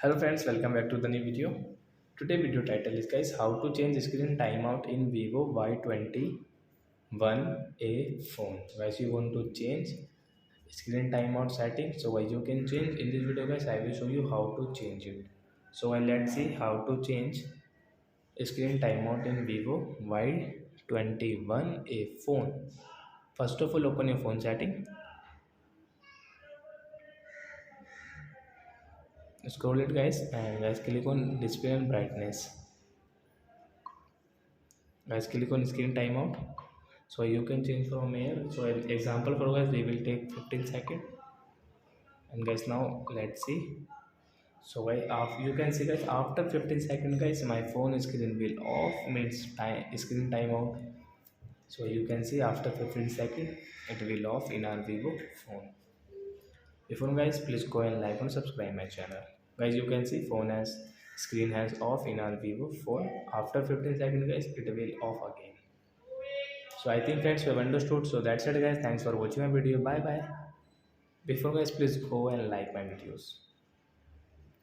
Hello friends, welcome back to the new video. Today video title is guys how to change screen timeout in Vivo Y21 A phone. Guys, you want to change screen timeout setting, so guys you can change in this video guys. I will show you how to change it. So let's see how to change screen timeout in Vivo Y21 A phone. First of all, open your phone setting, scroll it guys, and guys click on display and brightness. Guys, click on screen timeout, so you can change from here. So an example for guys, we will take 15 seconds. And guys, now let's see. So guys, you can see guys, after 15 seconds guys, my phone screen will off, means time screen timeout. So you can see after 15 seconds it will off in our Vivo phone. Before guys, please go and like and subscribe my channel. Guys, you can see phone has screen has off in our Vivo phone. After 15 seconds guys, it will off again. So I think friends you have understood. So that's it guys. Thanks for watching my video. Bye bye. Before guys, please go and like my videos.